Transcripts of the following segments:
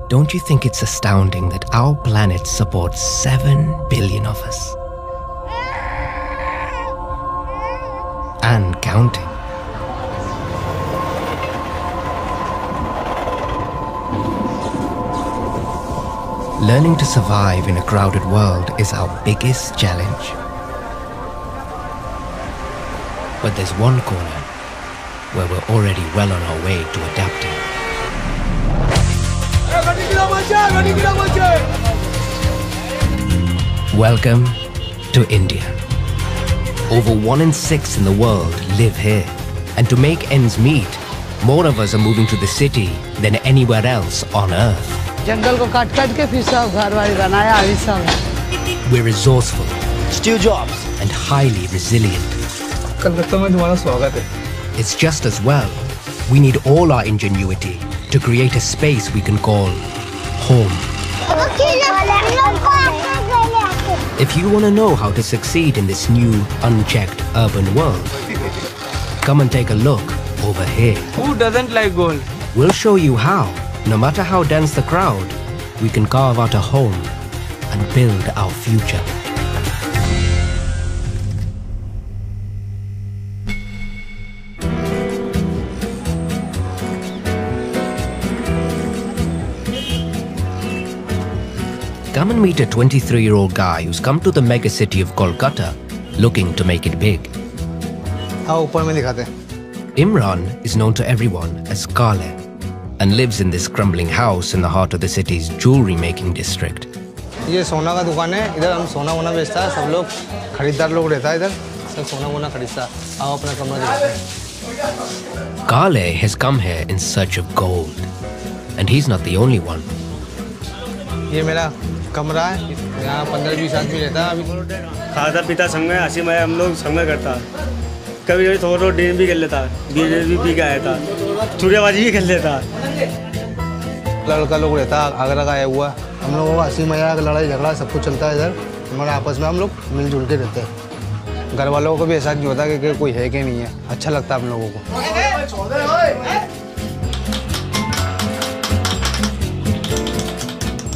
Don't you think it's astounding that our planet supports 7 billion of us? And counting. Learning to survive in a crowded world is our biggest challenge. But there's one corner where we're already well on our way to adapting. Welcome to India. Over 1 in 6 in the world live here. And to make ends meet, more of us are moving to the city than anywhere else on earth. We're resourceful, steal jobs, and highly resilient. It's just as well. We need all our ingenuity to create a space we can call home. If you want to know how to succeed in this new, unchecked urban world, come and take a look over here. Who doesn't like gold? We'll show you how, no matter how dense the crowd, we can carve out a home and build our future. Come and meet a 23-year-old guy who's come to the mega city of Kolkata looking to make it big. Imran is known to everyone as Kale and lives in this crumbling house in the heart of the city's jewelry making district. ये सोना का दुकान है, इधर हम सोना वोना बेचता है, सब लोग खरीदार लोग रहता है इधर, सब सोना वोना खरीदता है। आओ अपना कमरा दिखाते हैं। Kale has come here in search of gold, and he's not the only one. ये मेरा कमरा है, यहाँ 15-20 आदमी रहता है अभी। खाता पीता संग में, हंसी मजाक हम लोग संग में करता है। कभी थोड़ा ड्रिंक भी कर लेता है, बीयर भी पी के आया था, चूड़ेबाजी भी कर लेता है। लड़का लोग रहता है, आगरा का आया हुआ, हम लोगों का हंसी मजाक, लड़ाई झगड़ा सब कुछ चलता है इधर। हमारे आपस में हम लोग मिलजुल के रहते हैं। घर वालों को भी एहसास नहीं होता कि कोई है कि नहीं है, अच्छा लगता है हम लोगों को।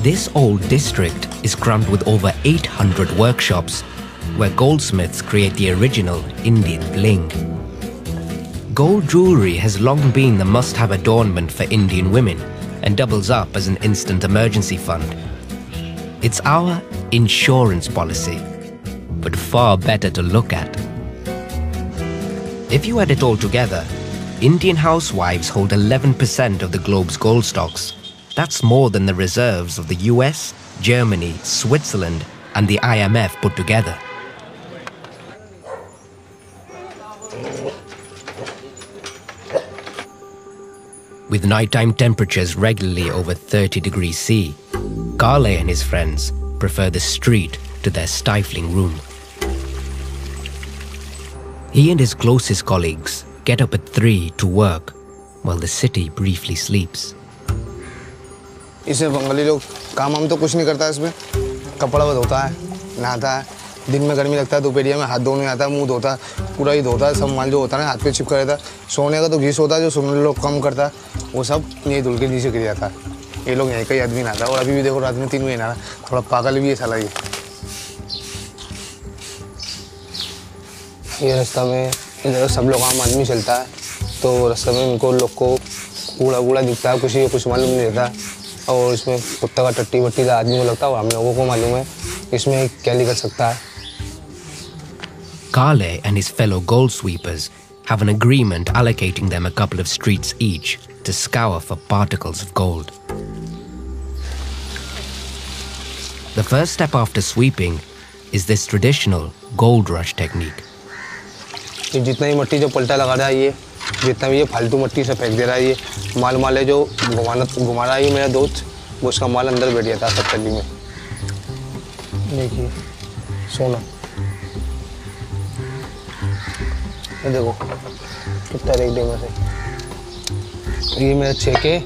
This old district is crammed with over 800 workshops where goldsmiths create the original Indian bling. Gold jewelry has long been the must-have adornment for Indian women and doubles up as an instant emergency fund. It's our insurance policy, but far better to look at. If you add it all together, Indian housewives hold 11% of the globe's gold stocks. That's more than the reserves of the US, Germany, Switzerland, and the IMF put together. With nighttime temperatures regularly over 30 degrees C, Kale and his friends prefer the street to their stifling room. He and his closest colleagues get up at 3 to work, while the city briefly sleeps. इसमें बंगाली लोग काम हम तो कुछ नहीं करता, इसमें कपड़ा धोता है, नहाता है, दिन में गर्मी लगता है, दोपहरिया में हाथ धोने आता है, मुंह धोता है, पूरा ही धोता है, सब माल जो होता है ना हाथ पे चिपका रहता है। सोने का तो घिस होता है जो सोने लोग कम करता है, वो सब यही धुल के नीचे गिर जाता है। ये लोग यहीं का ही आदमी नहाता है और अभी भी देखो रात में 3 बजे नहा, थोड़ा पागल भी है साला ये। ये रास्ता में इधर सब लोग आम आदमी चलता है, तो रास्ते में इनको लोग को कूड़ा दिखता है, कुछ मालूम नहीं रहता। और इसमें कुत्ता का टट्टी वट्टी का आदमी को लगता है और हम लोगों को मालूम है इसमें क्या निकल सकता है। Kale and his fellow gold sweepers have an agreement allocating them a couple of streets each to scour for particles of gold. The first step after sweeping is this traditional gold rush technique. ये जितना ही मट्टी जो पलटा लगा रहा है, ये जितना भी ये फालतू मट्टी से फेंक दे रहा है, ये माल है जो घुमा रहा है, ये मेरा दोस्त वो उसका माल अंदर बैठ जाता है सब टल्ली में। देखिए सोना, ये देखो कितना रेट दे में से। ये मेरा चेक है,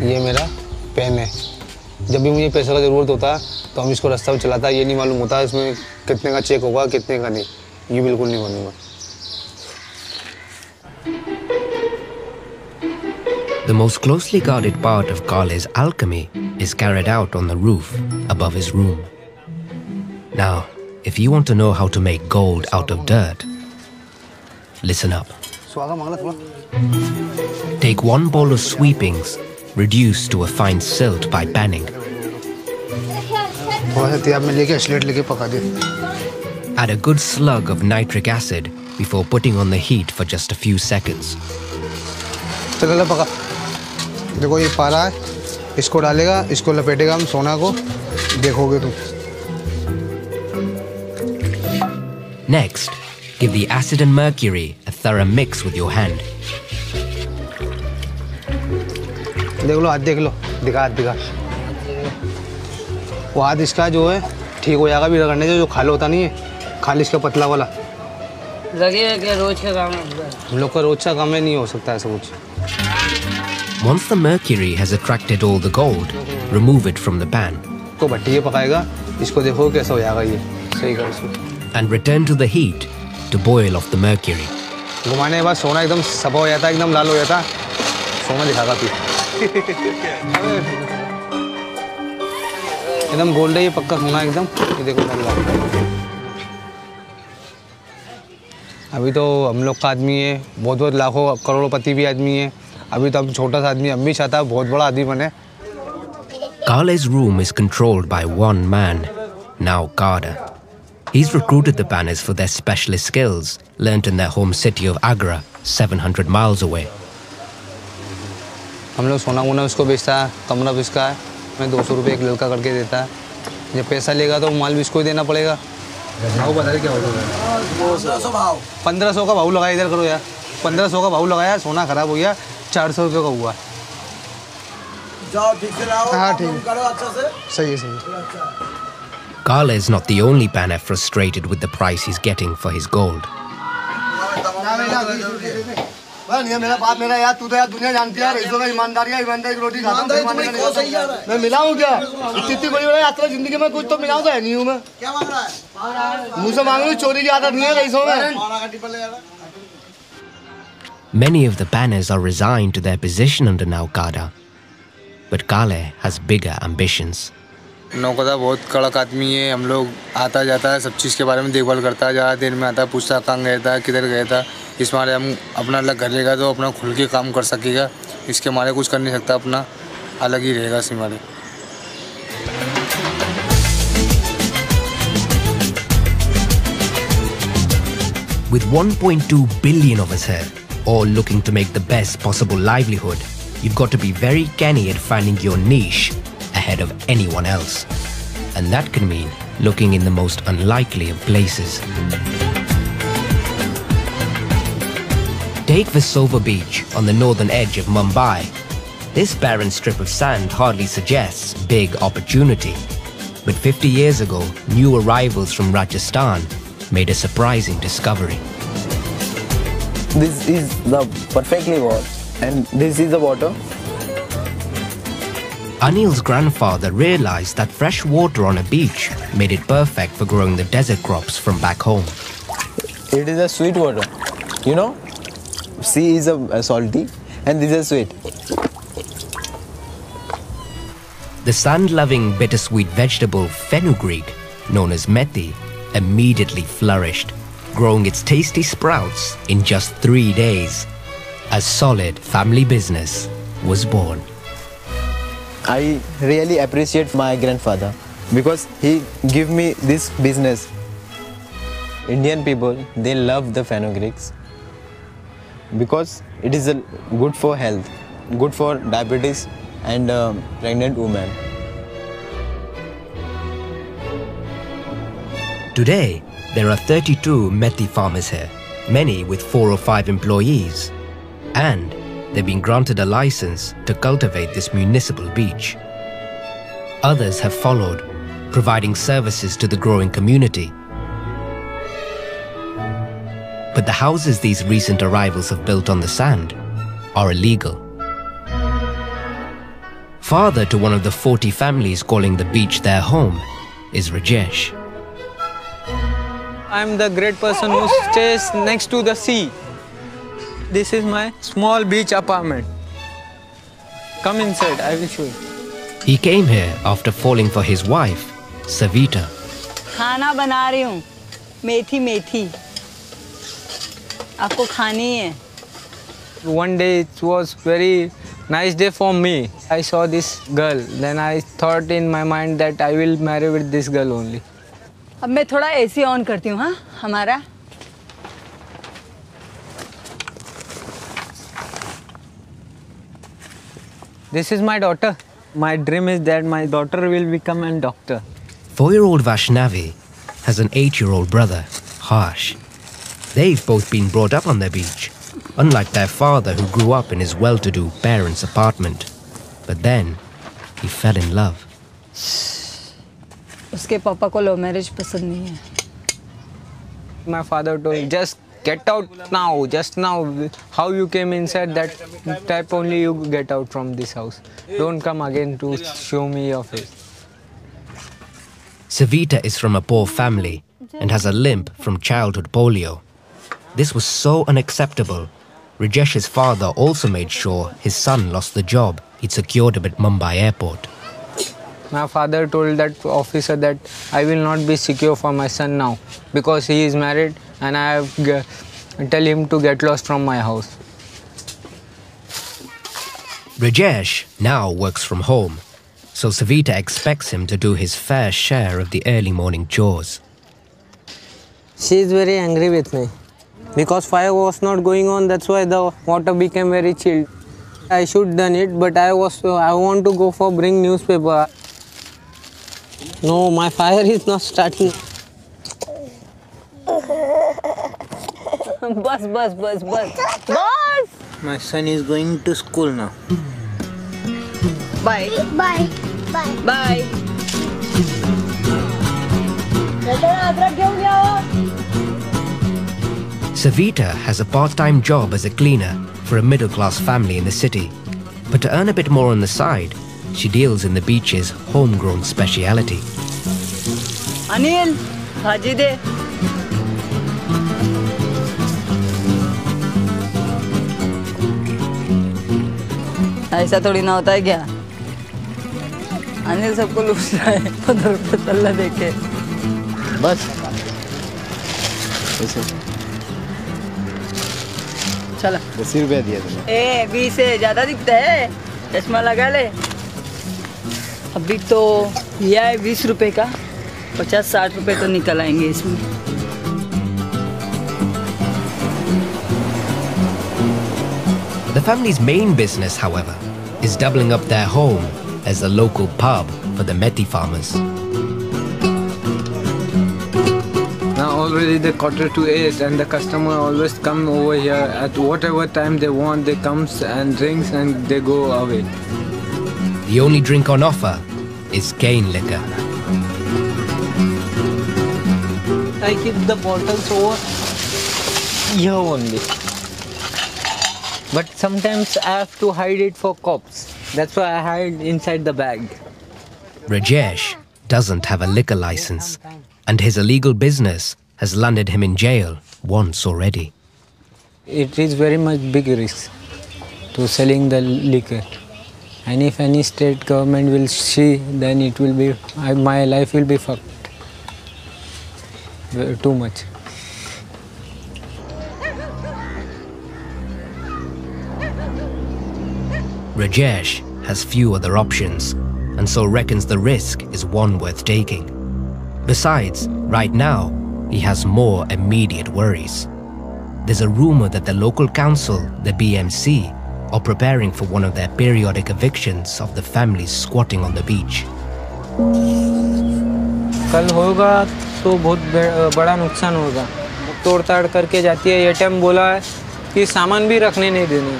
ये मेरा पेन है। जब भी मुझे पैसे का ज़रूरत होता है तो हम इसको रास्ता में चलाता है, ये नहीं मालूम होता इसमें कितने का चेक होगा कितने का नहीं, ये बिल्कुल नहीं मालूम है। The most closely guarded part of Kale's alchemy is carried out on the roof above his room. Now, if you want to know how to make gold out of dirt, listen up. Take 1 bowl of sweepings, reduced to a fine silt by panning. Add a good slug of nitric acid before putting on the heat for just a few seconds. देखो ये पारा है, इसको डालेगा, इसको लपेटेगा हम सोना को, देखोगे तुम. Next, give the acid and mercury a thorough mix with your hand. देख लो, हाथ देख लो, दिखा हाथ दिखा. वो हाथ इसका जो है ठीक हो जाएगा भी रगड़ने से, जो खाल होता नहीं है, खाल इसका पतला वाला. लगेगा क्या रोज का काम है? हम लोग का रोज का काम है, नहीं हो सकता ऐसा कुछ. Once the mercury has attracted all the gold, remove it from the pan. को भट्टी ये पकाएगा, इसको देखो कैसा हो जाएगा ये. सही कर इसको. And return to the heat to boil off the mercury. घुमाने के बाद सोना एकदम सफा हो जाता है, एकदम लाल हो जाता है. सोना दिखागा तू. एकदम गोल्ड है ये, पक्का सोना एकदम. ये देखो अभी तो हम लोग का आदमी है, बहुत बहुत लाखों करोड़पति भी आदमी है. अभी तो हम छोटा सा आदमी, हम भी चाहता है बहुत बड़ा आदमी बने. Kale's room is controlled by one man, now Kada. He's recruited the banners for their specialist skills, learnt in their home city of Agra, 700 miles away. हम लोग सोना वोना उसको बेचता है, कमरा भी उसका है. मैं 200 रुपये एक लड़का करके देता है. जब पैसा लेगा तो माल भी उसको ही देना पड़ेगा. भाव बता रहे क्या हो गया? 1500 का भाव लगाया. इधर करो यार, 1500 का भाव लगाया. सोना खराब हो गया, 400 रुपये का हुआ. जाओ ठीक से लाओ. हाँ ठीक करो अच्छा से. सही है, सही है. Kala is not the only banner frustrated with the price he's getting for his gold. मेरा बाप मेरा यार, तू तो यार दुनिया जानती है यार. में ईमानदारी की रोटी खाता हूँ. मैं मिलाऊँ क्या? इतनी बड़ी बड़ी यात्रा जिंदगी में कुछ तो मिलाऊँ तो है नहीं हूँ मैं. क्या मांग रहा है? मुझसे मांग रही हूँ. चोरी की आदत नहीं है रईसों में. Many of the banners are resigned to their position under Naukada, but Kale has bigger ambitions. नौकदा बहुत कड़क आदमी है. हम लोग आता जाता है, सब चीज़ के बारे में देखभाल करता है. ज़्यादा देर में आता है, पूछता कहाँ गया था, किधर गया था. इस मारे हम अपना अलग घर लेगा तो अपना खुल के काम कर सकेगा. इसके मारे कुछ कर नहीं सकता, अपना अलग ही रहेगा इसी मारे. With 1.2 billion of us here, all looking to make the best possible livelihood, you've got to be very canny at finding your niche ahead of anyone else. And that can mean looking in the most unlikely of places. Take Versova Beach on the northern edge of Mumbai. This barren strip of sand hardly suggests big opportunity. But 50 years ago, new arrivals from Rajasthan made a surprising discovery. This is the perfectly water, and this is the water. Anil's grandfather realized that fresh water on a beach made it perfect for growing the desert crops from back home. It is a sweet water, you know. Sea is a salty, and this is sweet. The sand-loving bittersweet vegetable fenugreek, known as methi, immediately flourished, growing its tasty sprouts in just 3 days. A solid family business was born. I really appreciate my grandfather because he gave me this business. Indian people, they love the fenugreeks because it is good for health, good for diabetes and pregnant women. Today, there are 32 methi farmers here, many with 4 or 5 employees, and they've been granted a license to cultivate this municipal beach. Others have followed, providing services to the growing community. But the houses these recent arrivals have built on the sand are illegal. Father to one of the 40 families calling the beach their home is Rajesh. I'm the great person who stays next to the sea. This is my small beach apartment. Come inside, I will show you. He came here after falling for his wife, Savita. खाना बना रही हूँ, मेथी मेथी, आपको खानी है। One day it was very nice day for me. I saw this girl, then I thought in my mind that I will marry with this girl only. अब मैं थोड़ा एसी ऑन करती हूँ, हाँ हमारा। This is my daughter. My dream is that my daughter will become a doctor. 4-year-old Vaishnavi has an 8-year-old brother, Harsh. They've both been brought up on the beach, unlike their father who grew up in his well-to-do parents' apartment. But then, he fell in love. उसके पापा को love marriage पसंद नहीं है। My father told, just get out now, just now. How you came inside, that type only you get out from this house. Don't come again to show me your face. Savita is from a poor family and has a limp from childhood polio. This was so unacceptable. Rajesh's father also made sure his son lost the job he'd secured him at Mumbai airport. My father told that officer that I will not be secure for my son now because he is married and I have tell him to get lost from my house. Rajesh now works from home, so Savita expects him to do his fair share of the early morning chores. She is very angry with me because fire was not going on, that's why the water became very chilled. I should done it, but I want to go for bring newspaper. No, my fire is not starting. बस। My son is going to school now. Bye. Bye. Bye. Bye. Savita has a part-time job as a cleaner for a middle-class family in the city. But to earn a bit more on the side, she deals in the beach's homegrown speciality. Anil, भाजी दे। ऐसा थोड़ी ना होता है क्या? अनिल सबको लूट रहा है, उधर पे तल्ला देके। बस चला। 10 रुपया दिया तुमने। 20 है, ज्यादा दिखता है। चश्मा लगा ले। अभी तो यह है 20 रुपए का, 50-60 रुपए तो निकल आएंगे इसमें। The family's main business, however, is doubling up their home as a local pub for the Methi farmers. Now already the 7:45 and the customer always come over here at whatever time they want. They comes and drinks and they go away. The only drink on offer is cane liquor. I keep the bottles over here only. But sometimes I have to hide it for cops. That's why I hide inside the bag. Rajesh doesn't have a liquor license, and his illegal business has landed him in jail once already. It is very much big risk to selling the liquor. And if any state government will see, then it will be, my life will be fucked. Too much. Rajesh has few other options, and so reckons the risk is one worth taking. Besides, right now, he has more immediate worries. There's a rumor that the local council, the BMC, are preparing for one of their periodic evictions of the families squatting on the beach. कल होगा तो बहुत बड़ा नुकसान होगा। तोड़ ताड़ करके जाती है। एटीएम बोला है कि सामान भी रखने नहीं देने।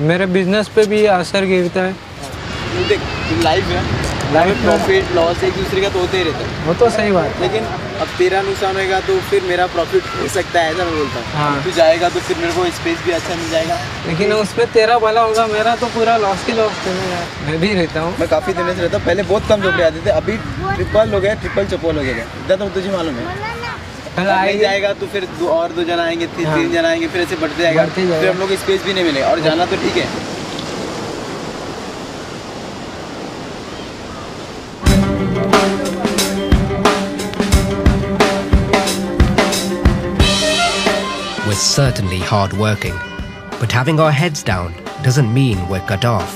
मेरे बिजनेस पे भी असर गिरता है। देख लाइफ है, लाइफ प्रॉफिट लॉस एक दूसरे का तो होते ही रहता है। वो तो सही बात है। लेकिन अब तेरा नुकसान होगा तो फिर मेरा प्रॉफिट हो सकता है, ऐसा मैं बोलता हूँ। हाँ। तू जाएगा तो फिर मेरे को स्पेस भी अच्छा मिल जाएगा। लेकिन उसमें तेरा भला होगा, मेरा तो पूरा लॉस की लॉस है यार। मैं भी रहता हूँ। मैं काफ़ी दिनों से रहता हूँ। पहले बहुत कम झोपड़े आते थे, अभी ट्रिपल हो गए, ट्रिपल चपोल हो गया। इतना तो तुझे मालूम है। कल नहीं जाएगा तो फिर दो जन आएंगे, 3 जन आएंगे, फिर ऐसे बढ़ते जाएगा। फिर हम लोग स्पेस भी नहीं मिलेगा और जाना तो ठीक है। is certainly hard-working, but having our heads down doesn't mean we're cut off.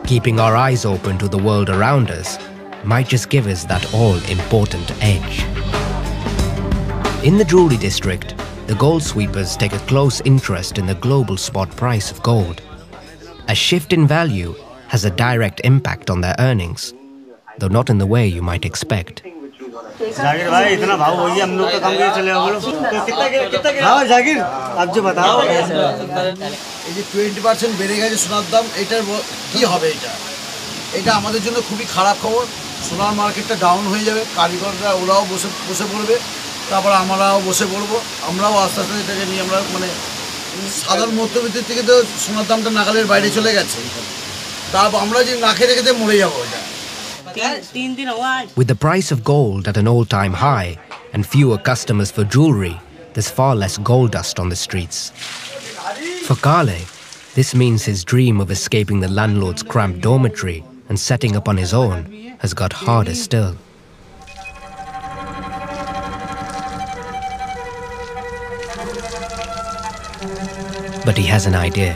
Keeping our eyes open to the world around us might just give us that all-important edge. In the jewelry district, the gold sweepers take a close interest in the global spot price of gold. A shift in value has a direct impact on their earnings, though not in the way you might expect. Zakir भाई इतना भाव हो गया हम लोग का काम कैसे चलेगा बोलो तो कितना हाँ जाकिर आप जो बताओ এই যে 20% বেড়ে গেছে সোনার দাম এটার কি হবে এটা আমাদের জন্য খুবই খারাপ খবর সোনার মার্কেটটা ডাউন হয়ে যাবে কারিগররা ওরাও বসে পড়বে তারপর আমরাও বসে পড়ব আমরাও আস্তে আস্তে এটাকে নিয়ে আমরা মানে সাধারণ মধ্যবিত্তের থেকে তো সোনার দামটা নাগালের বাইরে চলে গেছে তারপর আমরা যে না খেয়ে রেখে মরে যাবো এটা With the price of gold at an all-time high and fewer customers for jewelry, there's far less gold dust on the streets. For Kale, this means his dream of escaping the landlord's cramped dormitory and setting up on his own has got harder still. But he has an idea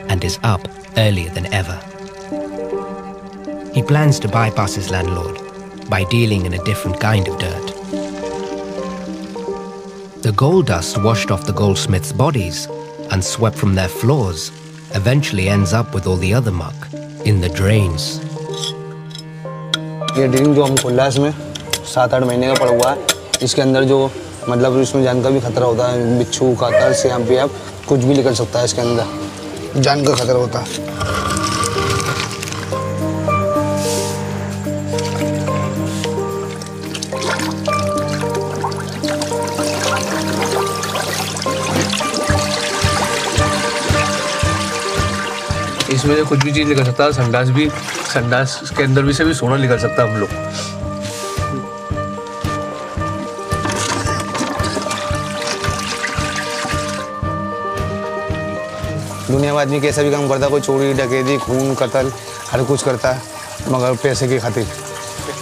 and is up earlier than ever. He plans to bypass his landlord by dealing in a different kind of dirt. The gold dust washed off the goldsmiths' bodies and swept from their floors eventually ends up with all the other muck in the drains. ये drink जो हम खोला है इसमें 7-8 महीने का पड़ा हुआ है इसके अंदर जो मतलब इसमें जान का भी खतरा होता है बिच्छू कातर से यहाँ पे आप कुछ भी निकल सकता है इसके अंदर जान का खतरा होता है इसमें से कुछ भी चीज़ निकल सकता है संडास के अंदर भी से भी सोना निकल सकता है हम लोग दुनिया में आदमी कैसा भी काम करता है कोई चोरी डकैती खून कत्ल हर कुछ करता है मगर पैसे की खातिर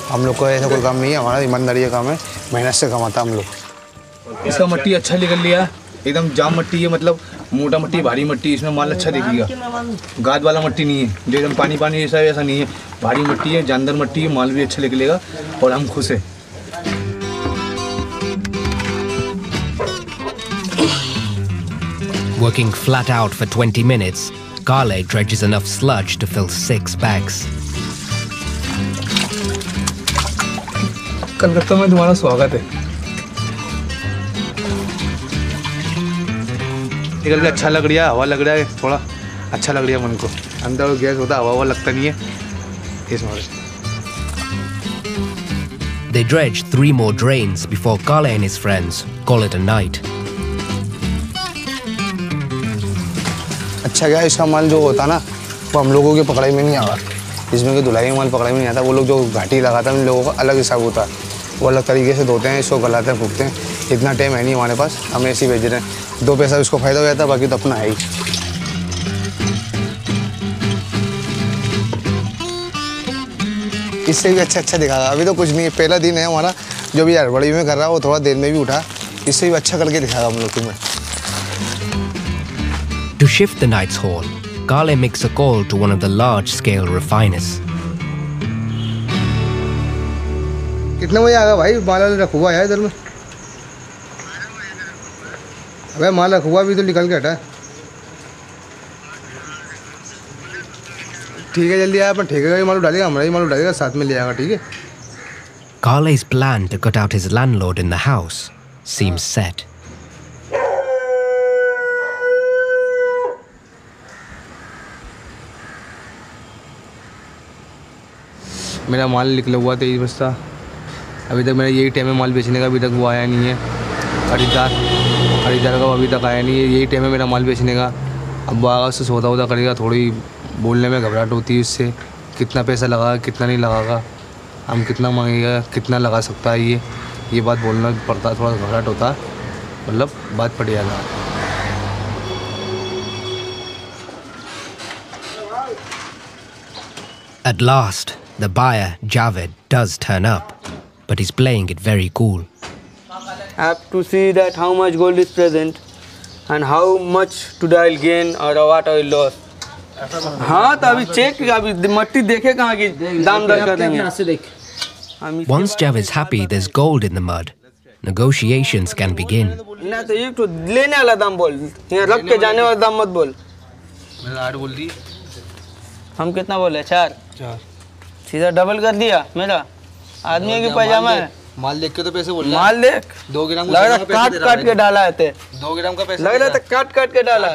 हम लोग का ऐसा कोई काम नहीं है हमारा ईमानदारी का काम है मेहनत से कमाता हम लोग इसका मट्टी अच्छा निकल लिया एकदम जाम मट्टी है मतलब मोटा मट्टी भारी मट्टी इसमें माल अच्छा दिखेगा गाद वाला मट्टी नहीं है जो एकदम पानी पानी ऐसा ऐसा नहीं है भारी मट्टी है जानदार मट्टी है माल भी अच्छा निकलेगा और हम खुश हैं Working flat out for 20 minutes, Kale dredges enough sludge to fill 6 bags. Calcutta में तुम्हारा स्वागत है निकल के अच्छा लग रहा है हवा लग रहा है थोड़ा अच्छा लग रहा है मन को अंदर गैस होता हवा लगता नहीं है इसमें They dredge 3 more drains before Kale and his friends call it a night. अच्छा क्या इसका माल जो होता ना वो हम लोगों की पकड़ाई में नहीं आगा इसमें कि धुलाई माल पकड़ाई में नहीं आता वो लोग जो घाटी लगाता है उन लोगों का अलग हिसाब होता है वो अलग तरीके से धोते हैं इसको गलाते हैं फूकते हैं इतना टाइम है नहीं हमारे पास हम ऐसे ही भेज रहे हैं 2 पैसा उसको फ़ायदा हो जाता है बाकी तो अपना है ही इससे भी अच्छा दिखागा अभी तो कुछ नहीं है पहला दिन है हमारा जो भी हड़बड़ी में कर रहा है वो थोड़ा देर में भी उठा इससे भी अच्छा करके दिखागा हम लोग तुम्हें To shift the night's haul, Kale makes a call to one of the large-scale refiners. कितने बजे आएगा भाई माल रखा हुआ है इधर में अबे माल रखा हुआ भी तो निकल के हटा ठीक है जल्दी आया अपन ठेके का ही माल डालेगा हमारा ही माल डालेगा साथ में ले आएगा ठीक है Kale's plan to cut out his landlord in the house seems set. मेरा माल निकला हुआ 23 बस्ता अभी तक मेरा यही टाइम है माल बेचने का अभी तक वो आया नहीं है खरीदार का अभी तक आया नहीं है यही टाइम है मेरा माल बेचने का अब वो आगा उससे सौदा करेगा थोड़ी बोलने में घबराहट होती है इससे कितना पैसा लगा कितना नहीं लगागा हम कितना मांगेगा कितना लगा सकता है ये बात बोलना पड़ता है थोड़ा घबराहट होता है मतलब बात पड़ जाएगा At last, the buyer, Javed, does turn up, but he's playing it very cool. I have to see that how much gold is present. and how much today I'll gain or what I will lose. हाँ तो अभी check अभी मट्टी देखे कहाँ की दाम दर कर देंगे. Once Jav is happy there's gold in the mud, negotiations can begin. ना तो ये तो लेने वाला दाम बोल, यहाँ रख के जाने वाला दाम मत बोल. मैंने 8 बोल दी. हम कितना बोले? 4. सीधा डबल कर दिया मेरा. आदमी की पैजामा है. माल देख के तो पैसे बोल रहा है. माल देख 2 ग्राम लग रहा काट के डाला है ते. 2 ग्राम का पैसा लग रहा था काट के डाला.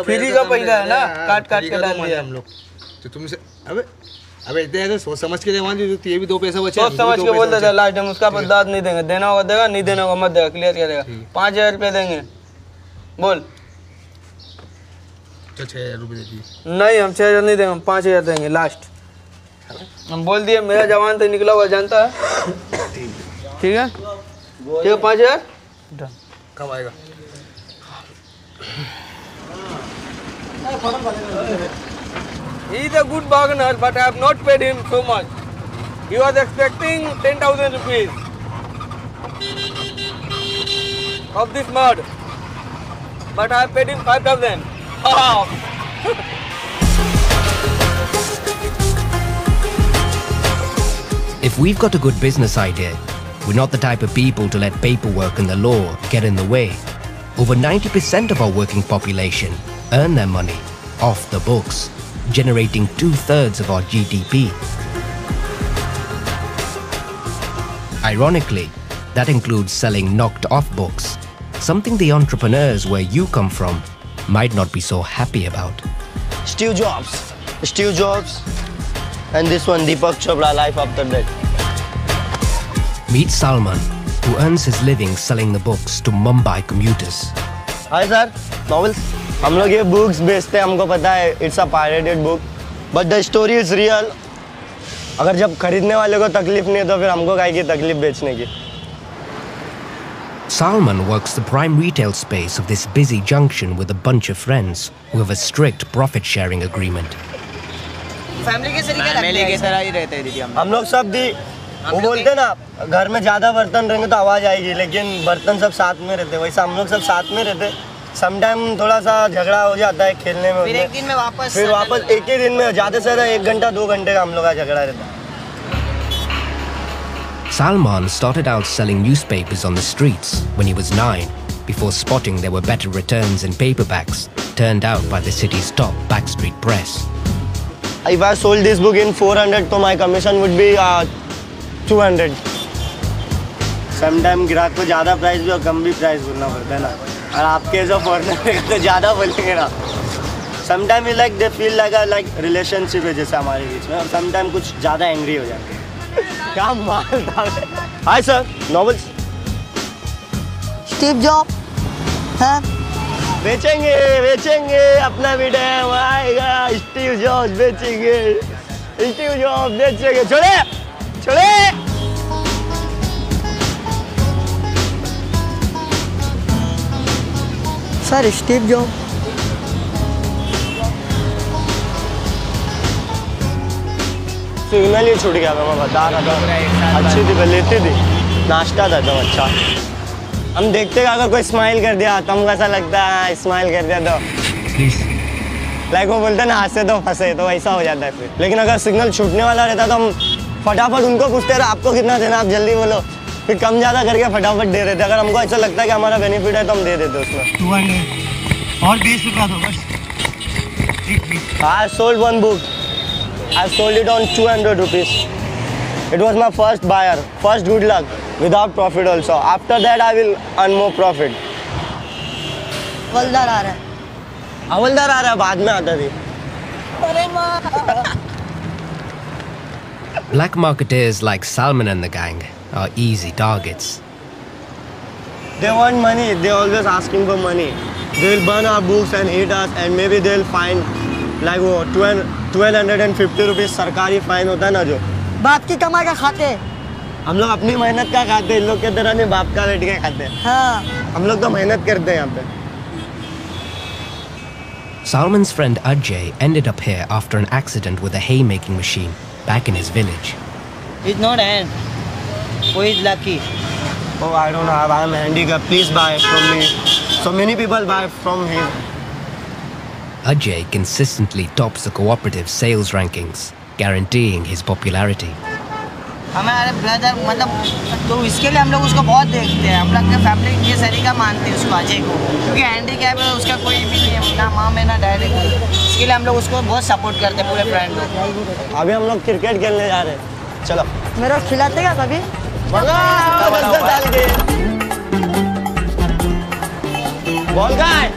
फ्री का पैसा है ना, काट के डाल दिया हम लोग. तो तुमसे अबे इतने ऐसे सोच समझ के देवान जो ये भी 2 पैसा बचे. सोच समझ के बोलते थे लास्ट टाइम उसका दाद नहीं देंगे. देना होगा देगा, नहीं देना होगा मत देगा. क्लियर करेगा. 5000 रुपये देंगे. बोल. तो 6000 रुपये दे दिए. नहीं हम 6000 नहीं देंगे, हम 5000 देंगे लास्ट. हम बोल दिए मेरा जवान तो निकला हुआ जानता है. ठीक है 5000 कब आएगा? He is a good bargainer, but I have not paid him so much. He was expecting 10,000 rupees of this mud, but I have paid him 5,000. If we've got a good business idea, we're not the type of people to let paperwork and the law get in the way. Over 90% of our working population earn their money off the books, generating 2/3 of our GDP. Ironically, that includes selling knocked off books, something the entrepreneurs where you come from might not be so happy about. Steve Jobs, and this one Deepak Chopra, Life After Death. Meet Salman, who earns his living selling the books to Mumbai commuters. Hi sir, novels. हम लोग ये books बेचते हैं, हमको पता है it's a pirated book, but the story is real. अगर जब खरीदने वाले को तकलीफ नहीं है तो फिर हमको काहे की तकलीफ बेचने की. Salman works the prime retail space of this busy junction with a bunch of friends who have a strict profit-sharing agreement. Family की तरह ही रहते हैं दीदी हम लोग सब दी. वो बोलते हैं ना घर में ज़्यादा बर्तन रहेंगे तो आवाज़ आएगी, लेकिन बर्तन सब साथ में रहते. वैसे हम लोग सब साथ में रहते. समटाइम थोड़ा सा झगड़ा हो जाता है खेलने में. फिर एक दिन में वापस एक ही दिन में ज़्यादा से ज़्यादा 1 घंटा 2 घंटे का हम लोग का झगड़ा रहता है. Salman started out selling newspapers on the streets when he was 9, before spotting there were better returns in paperbacks turned out by the city's top backstreet press. If I sold this book in 400, तो my commission would be 200. Sometimes ग्राहक को ज़्यादा price भी और कम भी price बोलना पड़ता है ना. और आपके जो फॉरनर तो ज़्यादा बोलेंगे ना. Sometimes like they feel like relationship है जैसे हमारे बीच में, और sometimes कुछ ज़्यादा एंग्री हो जाते हैं. क्या माल था. Hi sir, novels. Steve Jobs, हाँ. बेचेंगे अपना भी डैम आएगा. स्टीव जॉब्स बेचेंगे. छोड़े. Sir Steve jobs. सिग्नल ही छूट गया था, मैं बता रहा था. अच्छी थी, लेती थी. नाश्ता था एकदम अच्छा. हम देखते हैं अगर कोई स्माइल कर दिया तो हमको ऐसा लगता है स्माइल कर दिया तो लाइक वो बोलते हैं ना हंसे तो फंसे, तो वैसा हो जाता है फिर. लेकिन अगर सिग्नल छूटने वाला रहता तो हम फटाफट उनको पूछते रहे आपको कितना देना, आप जल्दी बोलो. फिर कम ज़्यादा करके फटाफट दे रहे थे. अगर हमको ऐसा लगता है कि हमारा बेनिफिट है तो हम दे देते उसमें. 200 और 20 रुपया दो बस. I sold one book. I sold it on 200 rupees. It was my first buyer. First good luck. Without profit also. After that I will earn more profit. हवलदार आ रहा है. हवलदार आ रहा है, बाद में आता थी. अरे माँ. Black marketeers like Salman and the gang are easy targets. They want money. They always asking for money. They will burn our books and hate us, and maybe they will fine like वो 1250 rupees सरकारी fine होता है ना जो. बाप की कमाई का खाते. हम लोग अपनी मेहनत का खाते हैं. इन लोग के तरह नहीं बाप का बैठ के खाते हैं. हाँ. हम लोग तो मेहनत करते हैं यहाँ पे. Salman's friend Ajay ended up here after an accident with a haymaking machine back in his village. It's not hand. Who is lucky? Oh, I don't have. I am handicapped. Please buy from me So many people buy from him. Ajay consistently tops the cooperative sales rankings, guaranteeing his popularity. हमारे brother मतलब तो इसके लिए हम लोग उसको बहुत देखते हैं। हम लोग के फैमिली ये तरीका मानते हैं उसको, अजय को, क्योंकि हैंडीकैप है, उसका कोई भी नहीं है, ना माँ में ना डैडी को। इसके लिए हम लोग उसको बहुत सपोर्ट करते हैं, पूरे फ्रेंड लोग। अभी हम लोग क्रिकेट खेलने जा रहे हैं, चलो। मेरा खिलाते क्या कभी? बॉल कहाँ है?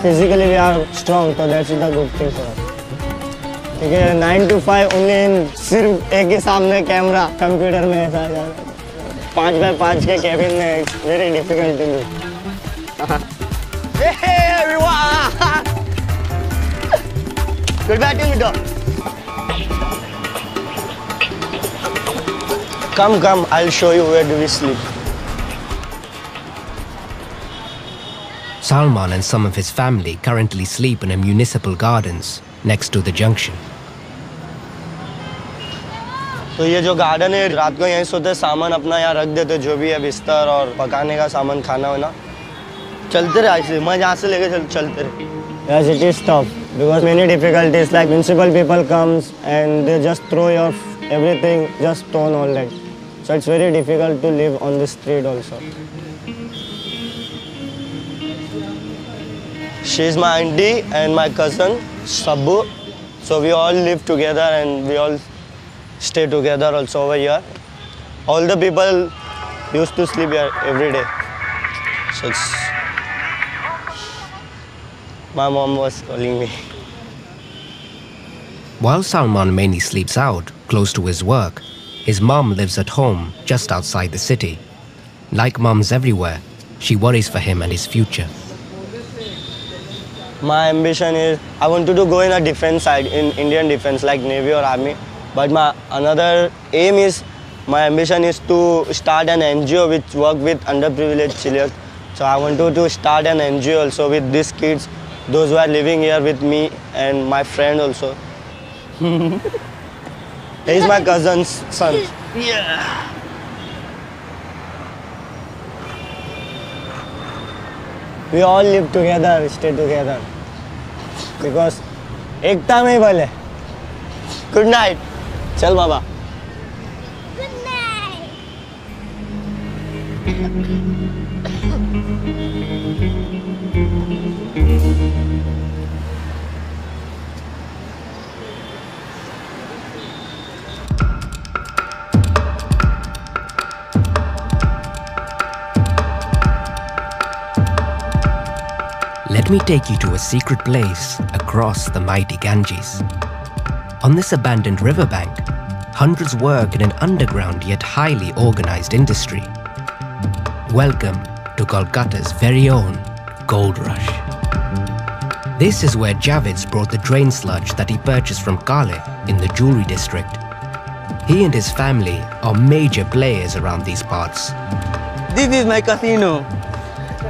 Physically we are strong, so that's the good thing for us. ठीक है, 9 to 5 only सिर्फ एक ही सामने कैमरा, कंप्यूटर में ऐसा 5x5 के कैबिन में, very difficult to do. Hey everyone! Good batting, Vito. Come, I'll show you where do we sleep. Salman and some of his family currently sleep in a municipal gardens next to the junction. तो ये जो garden है, रात को यहीं सोते, सामान अपना यहाँ रख देते, जो भी है बिस्तर और पकाने का सामान, खाना वाना, चलते रहे ऐसे, मैं यहाँ से लेके चलते रहे. Yes, it is tough because many difficulties like municipal people comes and they just throw your everything, just stone all that. So it's very difficult to live on the street also. She is my auntie and my cousin, Sabbu. So we all live together and we all stay together also over here. All the people used to sleep here every day. So it's... My mom was calling me. While Salman mainly sleeps out, close to his work, his mom lives at home just outside the city. Like moms everywhere, she worries for him and his future. My ambition is, I wanted to go in a defense side, in Indian defense, like Navy or Army. But my another aim is, my ambition is to start an NGO which work with underprivileged children. So I wanted to start an NGO also with these kids, those who are living here with me and my friend also. He is my cousin's son. Yeah. We all live together, stay together. Because एकता में बल है. Good night. चल बाबा. Good night. Let me take you to a secret place across the mighty Ganges. On this abandoned riverbank, hundreds work in an underground yet highly organized industry. Welcome to Kolkata's very own Gold Rush. This is where Javid's brought the drain sludge that he purchased from Kale in the jewelry district. He and his family are major players around these parts. This is my casino.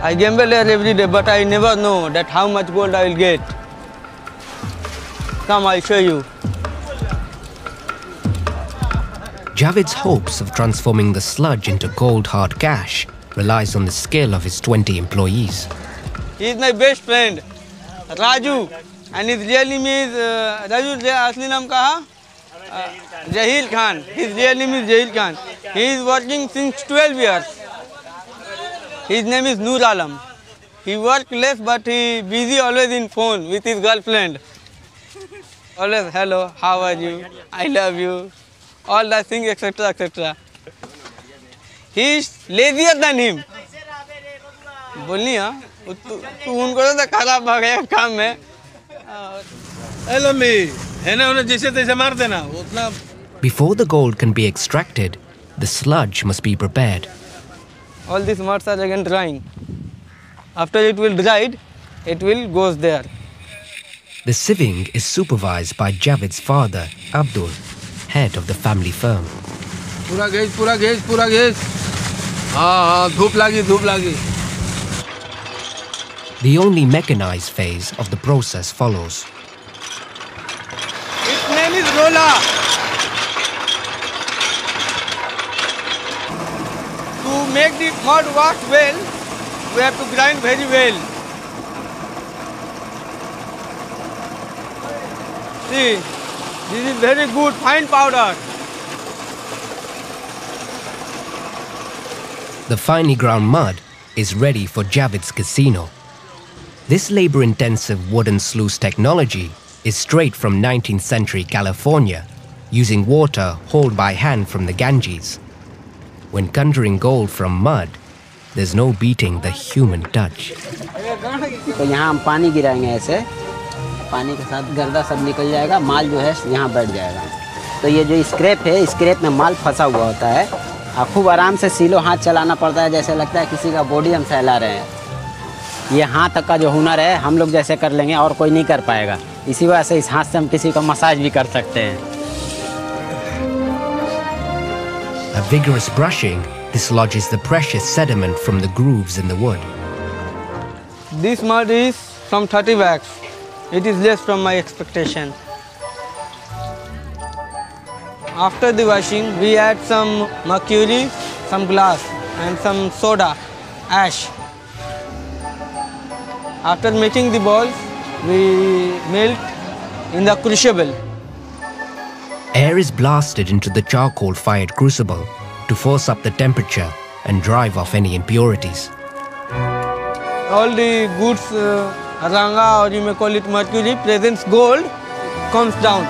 I gamble here every day, but I never know that how much gold I will get. Come, I'll show you. Javid's hopes of transforming the sludge into gold hard cash relies on the skill of his 20 employees. He is my best friend, Raju, and his real name is Raju. Asli naam kaha? Jahil Khan. His real name is Jahil Khan. He is working since 12 years. His name is Noor Alam. He works less, but he busy always in phone with his girlfriend. Always, hello, how are you? I love you. All that things, etc., etc. He is lazier than him. बोलनी हाँ, तू उनको तो खराब भागेगा काम में. Hello me, है ना उन्हें जैसे तैसे मार देना उतना. Before the gold can be extracted, the sludge must be prepared. All these muds are again drying. After it will dried, it will goes there. The sieving is supervised by Javid's father, Abdul, head of the family firm. पूरा gauge. हाँ, धूप लगी. The only mechanized phase of the process follows. Its name is roller. To make the mud wash well, we have to grind very well. See, this is very good fine powder. The finely ground mud is ready for Javid's casino. This labor-intensive wooden sluice technology is straight from 19th century California, using water hauled by hand from the Ganges. When conjuring gold from mud, there's no beating the human touch. तो यहाँ हम पानी गिराएंगे ऐसे, पानी के साथ गर्दा सब निकल जाएगा, माल जो है यहाँ बैठ जाएगा। तो ये जो स्क्रैप है, स्क्रैप में माल फंसा हुआ होता है, खूब आराम से सीलो हाथ चलाना पड़ता है, जैसे लगता है किसी का बॉडी हम सहला रहे हैं। ये हाथ तक का जो हुनर है हम लोग जैसे कर लेंगे और कोई नहीं कर पाएगा। इसी वजह से इस हाथ से हम किसी को मसाज भी कर सकते हैं। A vigorous brushing dislodges the precious sediment from the grooves in the wood. This mud is from 30 bags. It is less from my expectation. After the washing, we add some mercury, some glass and some soda, ash. After making the balls, we melt in the crucible. Air is blasted into the charcoal-fired crucible to force up the temperature and drive off any impurities. All the goods, ranga or you may call it mercury, presents gold, comes down.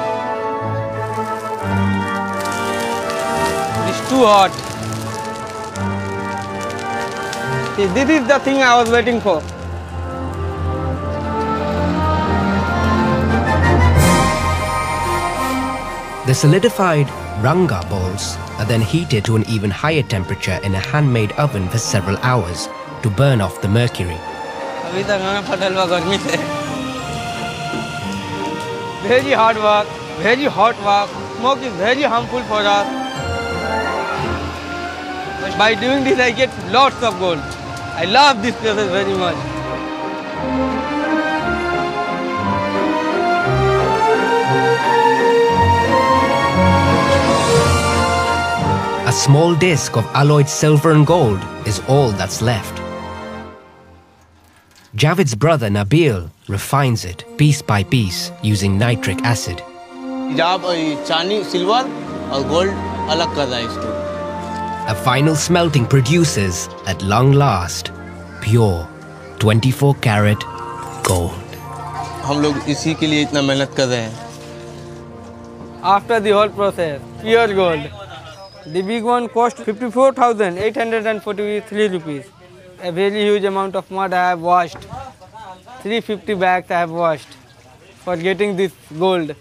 It's too hot. See, this is the thing I was waiting for. The solidified ranga balls are then heated to an even higher temperature in a handmade oven for several hours to burn off the mercury. अभी तक हमें फटल हुआ गर्मी से। Very hard work, very hot work. Smoke is very harmful for us. By doing this, I get lots of gold. I love this process very much. A small disc of alloyed silver and gold is all that's left. Javid's brother Nabil refines it piece by piece using nitric acid. जब चांदी silver और gold अलग कर रहा है इसको। A final smelting produces, at long last, pure 24 karat gold. हम लोग इसी के लिए इतना मेहनत कर रहे हैं। After the whole process, pure gold. The big one cost 54,843 rupees. A very huge amount of mud I have washed. 350 bags I have washed for getting this gold.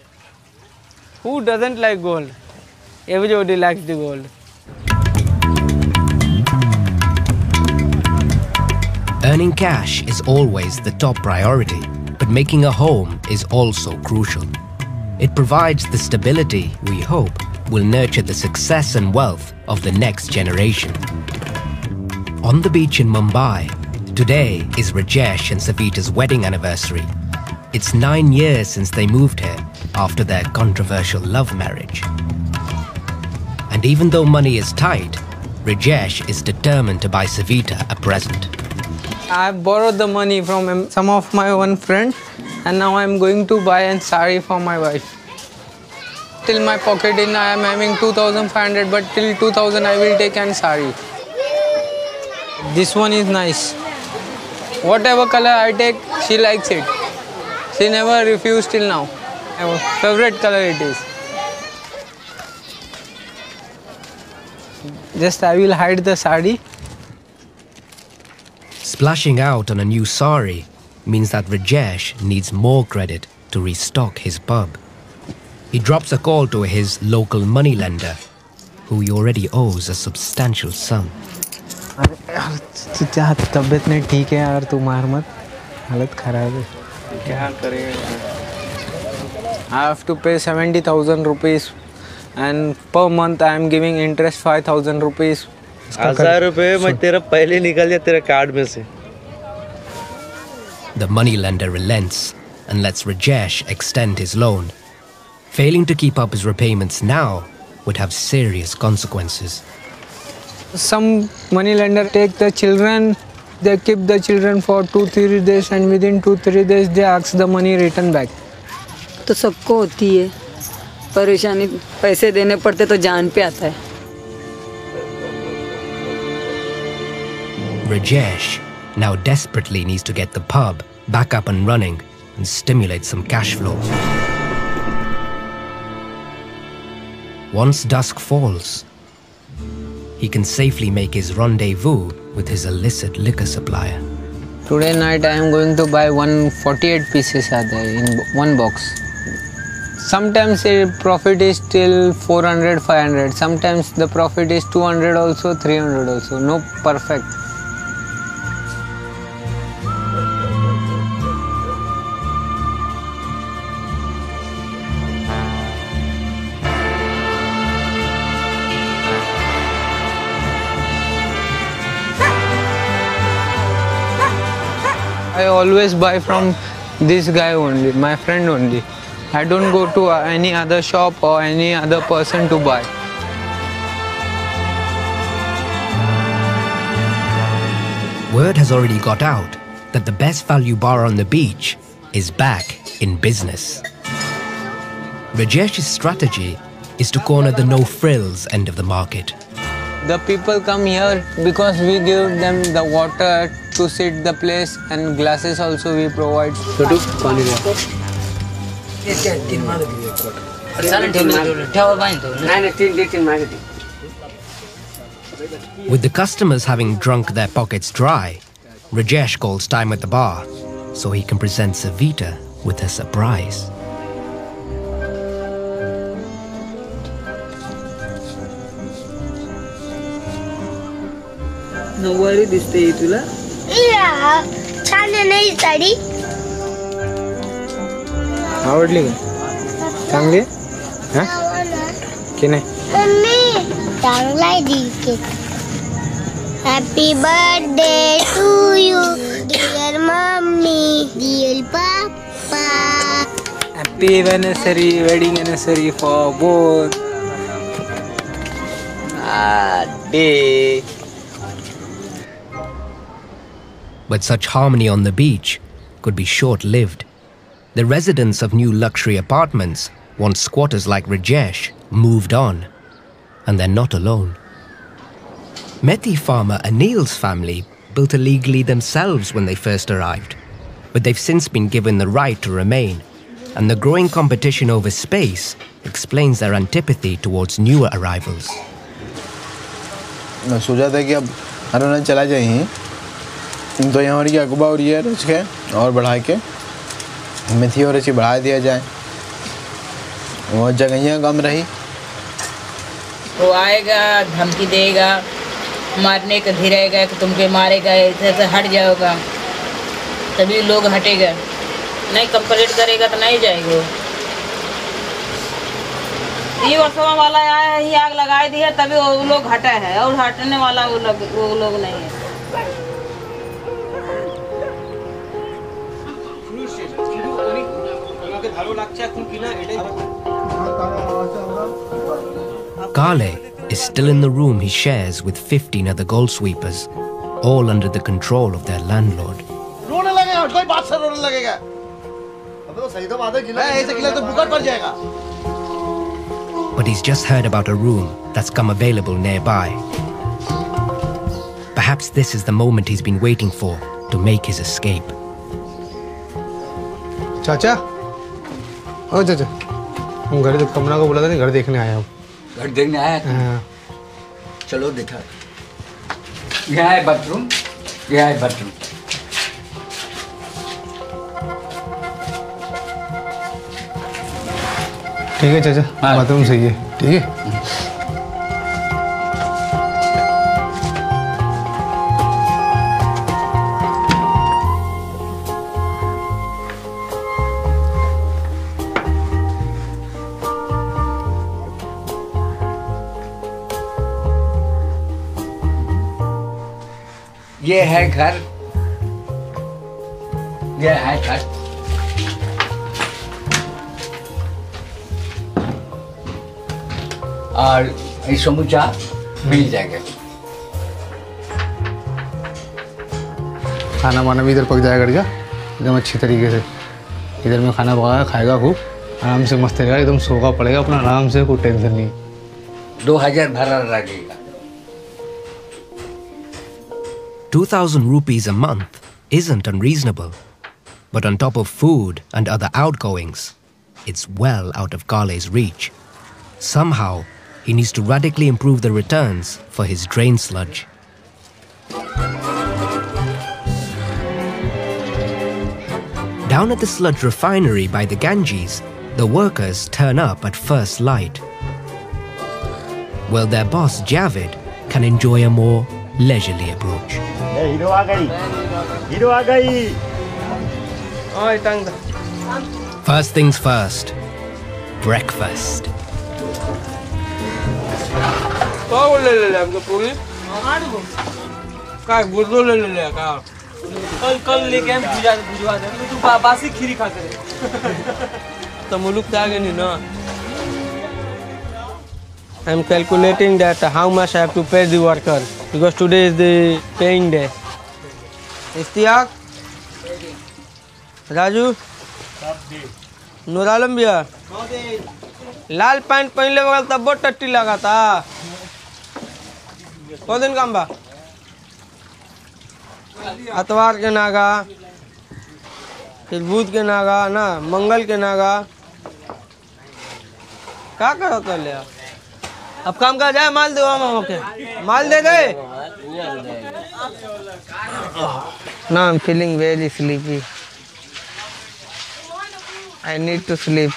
Who doesn't like gold? Everybody likes the gold. Earning cash is always the top priority, but making a home is also crucial. It provides the stability we hope will nurture the success and wealth of the next generation. On the beach in Mumbai, today is Rajesh and Savita's wedding anniversary. It's 9 years since they moved here after their controversial love marriage. And even though money is tight, Rajesh is determined to buy Savita a present. I borrowed the money from some of my one friend, and now I am going to buy a sari for my wife. Till my pocket in I am having 2,500, but till 2,000 I will take a sari. This one is nice. Whatever color I take, she likes it. She never refused till now. Her favorite color it is. Just I will hide the sari. Splashing out on a new sari means that Rajesh needs more credit to restock his pub. He drops a call to his local moneylender, who he already owes a substantial sum. तबीयत नहीं ठीक है यार, तू मार मत, हालत खराब है। क्या करेंगे? I have to pay 70,000 rupees, and per month I am giving interest 5,000 rupees. 1000 रुपए मैं तेरा पहले निकल जाए तेरे कार्ड में से। The moneylender relents and lets Rajesh extend his loan. Failing to keep up his repayments now would have serious consequences. Some money lender take the children, they keep the children for 2-3 days and within 2-3 days they ask the money return back. तो सबको होती है परेशानी, पैसे देने पड़ते तो जान पे आता है. Rajesh now desperately needs to get the pub back up and running and stimulate some cash flow. Once dusk falls, he can safely make his rendezvous with his illicit liquor supplier. Today night I am going to buy 148 pieces are there in one box. Sometimes the profit is still 400, 500. Sometimes the profit is 200 also, 300 also. No perfect. I always buy from this guy only, my friend only. I don't go to any other shop or any other person to buy. Word has already got out that the best value bar on the beach is back in business. Rajesh's strategy is to corner the no-frills end of the market. The people come here because we give them the water to sit the place and glasses also we provide. With the customers having drunk their pockets dry, Rajesh calls time at the bar so he can present Savita with a surprise. नऊवारी दिसते ही तुला? या छान आहे नाही साडी? आवडली का? चांगली आहे? की नाही? मम्मी चांगला आहे दिल cake. Happy birthday to you dear mummy dear papa. Happy anniversary, wedding anniversary for both. Day. But such harmony on the beach could be short-lived. The residents of new luxury apartments want squatters like Rajesh moved on, and they're not alone. Methi farmer Anil's family built illegally themselves when they first arrived, but they've since been given the right to remain, and the growing competition over space explains their antipathy towards newer arrivals. मैं सोचा था कि अब अरुणाचल चला जाए तो यहाँ की अगुबा और ये रच के और बढ़ा के मेथी और रची बढ़ा दिया जाए, वो जगहियाँ कम रही. वो आएगा धमकी देगा, मारने का धीरेगा कि तुमके मारेगा, ऐसे हट जाओगा तभी लोग हटेगा, नहीं कंप्लेंट करेगा तो नहीं जाएगा. ये वर्षों वाला आया है, आग लगाई दी है तभी वो लोग हटा है, और हटने वाला वो लोग नहीं है. Kale is still in the room he shares with 15 other gold sweepers, all under the control of their landlord. रोने लगेगा, कोई बात से रोने लगेगा. अबे तो सही तो बात है, गिला ऐसे गिला तो बुखार पड़ जाएगा. But he's just heard about a room that's come available nearby. Perhaps this is the moment he's been waiting for to make his escape. चाचा, ओ चाचा, हम घर कमरा को बोला था नहीं, घर देखने आया हूँ. घर देखने आया? हाँ. चलो देखा. यहाँ है बाथरूम, यहाँ है बाथरूम. ठीक है चाचा, बाथरूम सही है, ठीक है. ये है घर, ये है घर. और ये समूचा मिल जाएगा. खाना वाना भी इधर पक जाएगा करके एकदम अच्छी तरीके से। इधर में खाना पकाया, खाएगा खूब आराम से, मस्त रहेगा एकदम, सोगा पड़ेगा अपना आराम से, कोई टेंशन नहीं। 2000 भाड़ा लगेगा। 2,000 rupees a month isn't unreasonable, but on top of food and other outgoings, it's well out of Kale's reach. Somehow, he needs to radically improve the returns for his drain sludge. Down at the sludge refinery by the Ganges, the workers turn up at first light. Well, their boss Javed can enjoy a more leisurely approach. Hey, hero aa gayi. Hero aa gayi. Oi, tangda. First things first, breakfast. पाव ले ले हमको पूरी का गुर्दो ले ले का कल लेके हम बुझवा देंगे तू बासी खीरी खा करे तो मुलुक जागे नहीं ना I am calculating that how much I have to pay the worker because today is the paying day. Istiyaq Raju Noor Alam भैया लाल पैंट पहनले बगल तब बहुत टट्टी लगा था कौ दिन काम बा अतवार के नागा फिर बुध के नागा ना मंगल के नागा क्या करो तो ले अब काम का जाए माल दो मामा के माल दे दे ना I am feeling very sleepy I need to sleep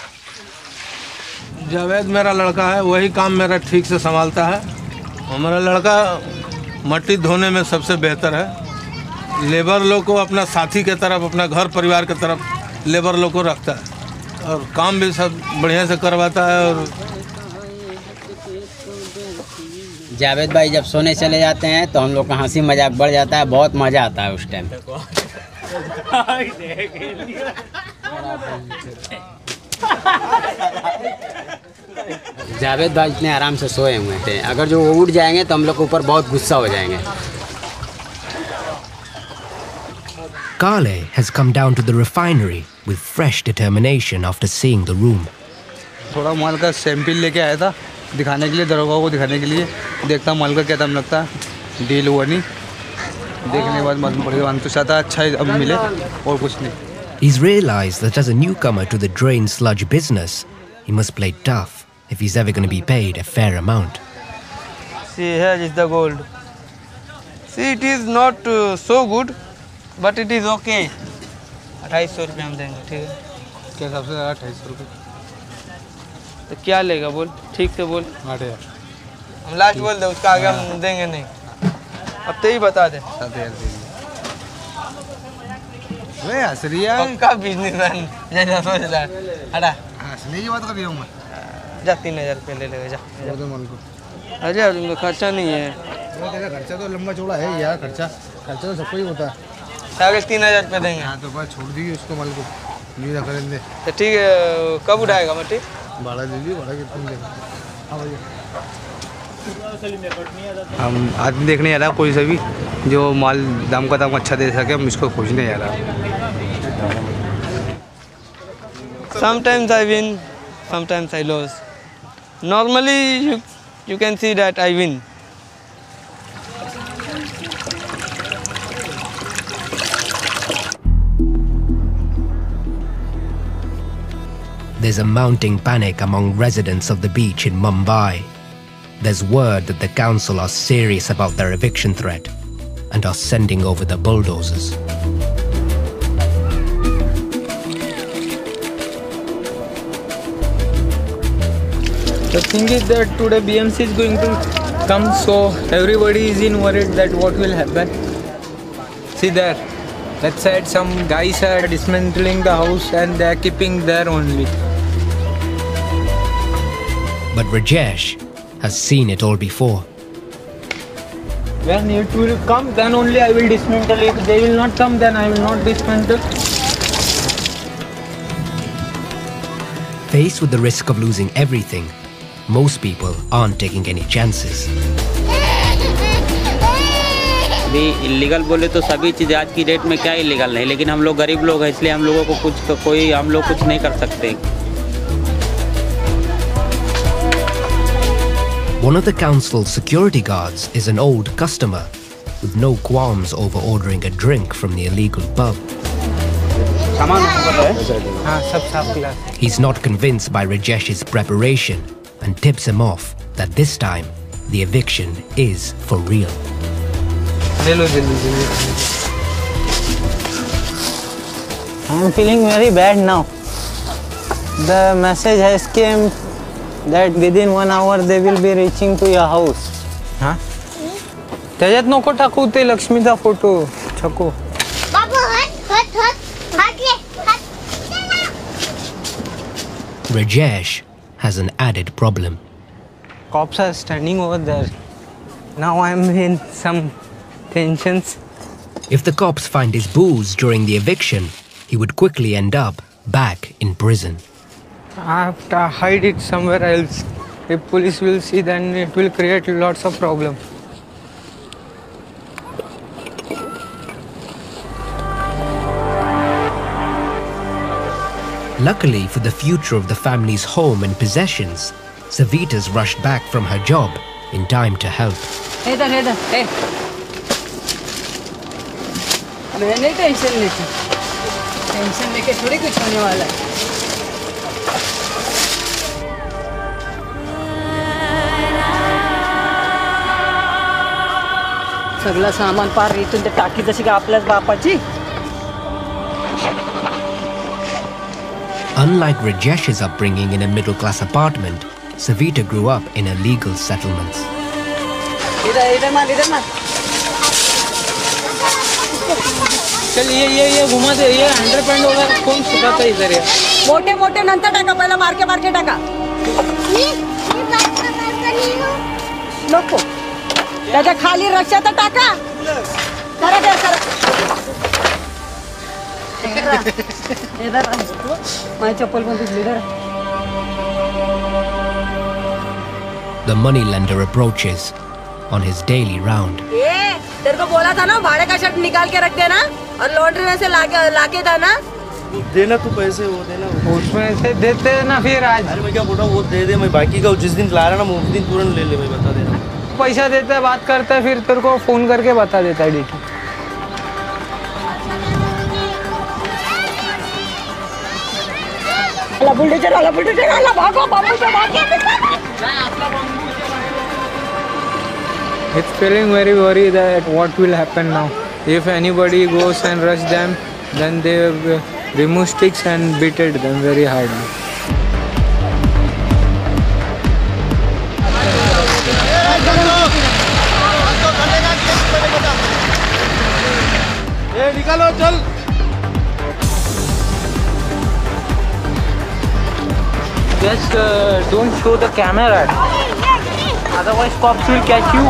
Javed मेरा लड़का है, वही काम मेरा ठीक से संभालता है। हमारा लड़का मट्टी धोने में सबसे बेहतर है। लेबर लोग को अपना साथी के तरफ, अपना घर परिवार के तरफ लेबर लोग को रखता है और काम भी सब बढ़िया से करवाता है। और जावेद भाई जब सोने चले जाते हैं तो हम लोग का हंसी मजाक बढ़ जाता है, बहुत मज़ा आता है उस टाइम। जावेद भाई इतने आराम से सोए हुए थे, अगर जो वो उठ जाएंगे तो हम लोग के ऊपर बहुत गुस्सा हो जाएंगे। Kale has come down to the refinery with fresh determination after seeing the room. थोड़ा माल का सैंपल लेके आया था दिखाने के लिए, दरोगा को दिखाने के लिए, देखता माल का क्या दम लगता है। डील हुआ नहीं, देखने के बाद मालूम पड़ेगा। हम तो चाहता अच्छा अब मिले और कुछ नहीं। He's realized that as a newcomer to the drain sludge business, he must play tough if he's ever going to be paid a fair amount. See, here is the gold. See, it is not so good, but it is okay. 250 रुपये हम देंगे, ठीक है? क्या हिसाब से 250 रुपये? तो क्या लेगा बोल, ठीक से बोल। 8000 हम लास्ट बोल दे, उसका आगे हम देंगे नहीं। अब तो ही बता दे। 7000 वे असली है, पक्का बिजनेसमैन जैसा सोच रहा है। हटा, असली की बात कर रही हूँ मैं। जा 3000 रुपये ले लेगा, जा। तो मन को अरे अब तुमको खर्चा नहीं है। वो तेरा खर्चा तो लंबा चौड़ा है यार, खर्चा तो सबको ही होता है। कागज 3000 रुपये देंगे। हाँ तो बस छोड़ दीजिए उसको, माल को नहीं रख लेंगे। तो ठीक है, कब उठाएगा मट्टी? भाड़ा दीजिए, भाड़ा कितना देगा? हाँ भैया, हम आदमी देखने आ रहा कोई सा भी जो माल दाम का दाम अच्छा दे सके, हम इसको खोजने आ रहा। Sometimes I win, sometimes I lose. Normally you can see that I win. There's a mounting panic among residents of the beach in Mumbai. There's word that the council are serious about their eviction threat and are sending over the bulldozers. The thing is that today BMC is going to come, so everybody is in worried that what will happen. See there, that side some guys are dismantling the house and they are keeping there only. But Rajesh has seen it all before. When it will come, then only I will dismantle. If they will not come, then I will not dismantle. Faced with the risk of losing everything, most people aren't taking any chances. अभी illegal बोले तो सभी चीज़ आज की date में क्या illegal नहीं, लेकिन हम लोग गरीब लोग हैं इसलिए हम लोगों को हम लोग कुछ नहीं कर सकते। One of the council's security guards is an old customer with no qualms over ordering a drink from the illegal pub. He's not convinced by Rajesh's preparation and tips him off that this time the eviction is for real. I'm feeling very bad now. The message has came that within 1 hour they will be reaching to your house. हाँ? त्याच्यात नको टाकू ते लक्ष्मीचा photo छको. बाबू हट ले. Rajesh has an added problem. Cops are standing over there. Now I'm in some tensions. If the cops find his booze during the eviction, he would quickly end up back in prison. I have to hide it somewhere else. If police will see, then it will create lots of problems. Luckily for the future of the family's home and possessions, Savita's rushed back from her job in time to help. इधर मैं नहीं tension लेती, tension लेके थोड़ी कुछ होने वाला है। सगळं सामान पार इथून ते टाकी जशी का आपल्याच बापाची. Unlike Rajesh's upbringing in a middle-class apartment, Savita grew up in illegal settlements. इधर मार चल ये घुमा दे. ये अंडरपैंट वगैरह कौन सुखाता इधर है? मोठे नंतर टाका, पहिला मार के टाका. नको त्याच्या खाली रक्षा तर टाका. करा माझी चप्पल पण तुझली. The moneylender approaches on his daily round. तेरे को बोला था ना भाड़े का शर्ट निकाल के रख देना और लॉन्ड्री में से लाके देना. देना तू पैसे वो देना. उसमें से देते ना फिर आज. अरे मैं क्या बोल रहा हूँ, वो दे दे. मैं बाकी का जिस दिन ला रहा ना, उस दिन तुरंत ले ले. मैं बता देना. पैसा देता है, बात करता है, फिर तेरे को फोन करके बता देता है डेट. बुलडोजर वाला भागो, बाबू से भागे. It's feeling very worried that what will happen now. If anybody goes and rush them, then they remove sticks and beat them very hardly. निकालो चल. Just don't show the camera. Otherwise cops will catch you.